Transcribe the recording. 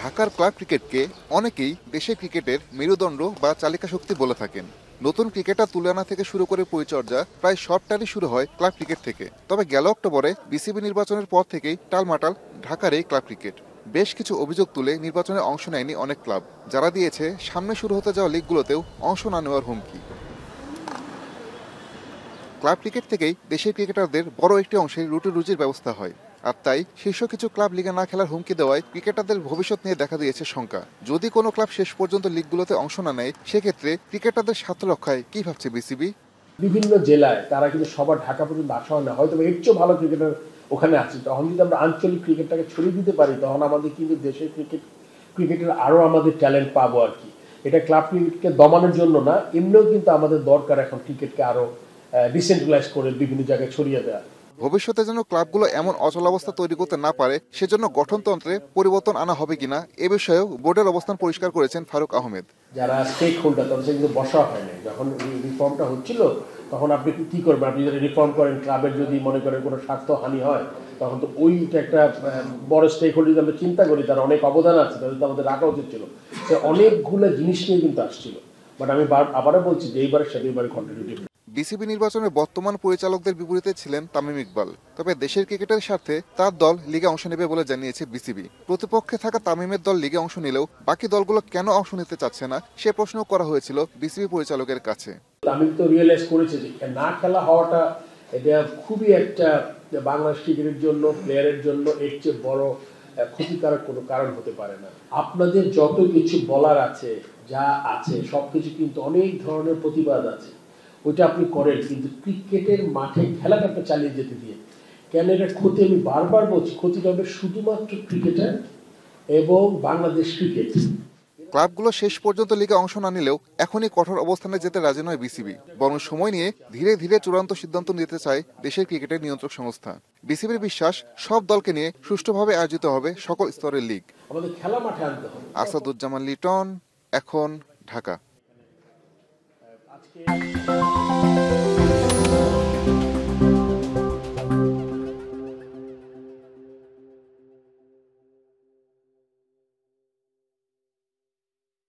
ঢাকার ক্লাব ক্রিকেটকে অনেকেই দেশের ক্রিকেটের মেরুদণ্ড বা চালিকা শক্তি বলে থাকেন। নতুন ক্রিকেটার তুলে আনা থেকে শুরু করে পরিচর্যা প্রায় সবটারই শুরু হয় ক্লাব ক্রিকেট থেকে। তবে গেল অক্টোবরে বিসিবি নির্বাচনের পর থেকেই টালমাটাল ঢাকার এই ক্লাব ক্রিকেট। বেশ কিছু অভিযোগ তুলে নির্বাচনে অংশ নেয়নি অনেক ক্লাব, যারা দিয়েছে সামনে শুরু হতে যাওয়া লিগগুলোতেও অংশ না নেওয়ার হুমকি। ক্লাব ক্রিকেট থেকেই দেশের ক্রিকেটারদের বড় একটি অংশের রুটি রুজির ব্যবস্থা হয়। আর তাই শীর্ষ কিছু ক্লাব লিগে না খেলার হুমকি দেওয়ায় ক্রিকেটারদের ভবিষ্যৎ নিয়ে দেখা দিয়েছে শঙ্কা। যদি কোনো ক্লাব শেষ পর্যন্ত লিগগুলোতে অংশ না নেয়, সেক্ষেত্রে ক্রিকেটারদের স্বার্থ রক্ষায় কি ভাবছে বিসিবি? বিভিন্ন জেলায় তারা কিন্তু সবার ঢাকা পর্যন্ত আসা হয় না, হয়তো এর চেয়েও ভালো ক্রিকেটার ওখানে আছে। তখন যদি আমরা আঞ্চলিক ক্রিকেটটাকে ছড়িয়ে দিতে পারি, তখন আমাদের কিন্তু দেশের ক্রিকেটের আরও আমাদের ট্যালেন্ট পাবো আর কি। এটা ক্লাব ক্রিকেটকে দমানোর জন্য না, এমনিও কিন্তু আমাদের দরকার এখন ক্রিকেটকে আরও ডিসেন্ট্রালাইজ করে বিভিন্ন জায়গায় ছড়িয়ে দেওয়া। ভবিষ্যতে যেন ক্লাবগুলো এমন অচলাবস্থা তৈরি করতে না পারে, সেজন্য গঠনতন্ত্রে পরিবর্তন আনা হবে কিনা এ বিষয়েও বোর্ডের অবস্থান পরিষ্কার করেছেন ফারুক আহমেদ। যারা স্টেক হোল্ডার তাদের সাথে কিন্তু বসা হয় না। যখন রিফর্মটা হচ্ছিল তখন আপনি কি করবেন? আপনি যদি রিফর্ম করেন, ক্লাবের যদি মনে করেন কোনো স্বার্থহানি হয়, তখন তো ওইটা একটা বড় স্টেক হোল্ডার যদি আমরা চিন্তা করি, তার অনেক অবদান আছে, তাদের তো আমাদের রাখা উচিত ছিল। সে অনেকগুলো জিনিস নিয়ে কিন্তু আসছিল। বাট আমি আবারও বলছি যে এইবারের সাথে এইবারে কন্টিনিউটি। বিসিবি নির্বাচনের বর্তমান পরিচালকদের বিপরীতে ছিলেন তামিম ইকবাল। তবে দেশের ক্রিকেটের স্বার্থে তার দল লিগে অংশ নেবে বলে জানিয়েছে বিসিবি। প্রতিপক্ষে থাকা তামিমের দল লিগে অংশ নিলেও বাকি দলগুলো কেন অংশ নিতে চাচ্ছে না, সে প্রশ্ন করা হয়েছিল বিসিবি পরিচালকের কাছে। তামিম তো রিয়েলাইজ করেছে যে না খেলা হওয়াটা এটা খুবই একটা বাংলাদেশ ক্রিকেটের জন্য, প্লেয়ারের জন্য এর চেয়ে বড় ক্ষতিকারক কোনো কারণ হতে পারে না। আপনাদের যত কিছু বলার আছে, যা আছে সবকিছু কিন্তু অনেক ধরনের প্রতিবাদ আছে, ওইটা আপনি করেন, কিন্তু ক্রিকেটের মাঠে খেলাটা আপনি চালিয়ে যেতে দিয়ে কেন এটা ক্ষতি? আমি বারবার বলছি, ক্ষতিটা হবে শুধুমাত্র ক্রিকেটার এবং বাংলাদেশ ক্রিকেট। ক্লাবগুলো শেষ পর্যন্ত লিগে অংশ না নিলেও এখনই কঠোর অবস্থানে যেতে রাজি নয় বিসিবি, বরং সময় নিয়ে ধীরে ধীরে চূড়ান্ত সিদ্ধান্ত নিতে চায় দেশের ক্রিকেটের নিয়ন্ত্রক সংস্থা। বিসিবির বিশ্বাস, সব দলকে নিয়ে সুষ্ঠুভাবে আয়োজিত হবে সকল স্তরের লিগ। আমাদের খেলা মাঠে আনতে হবে। আসাদুজ্জামান লিটন, এখন, ঢাকা।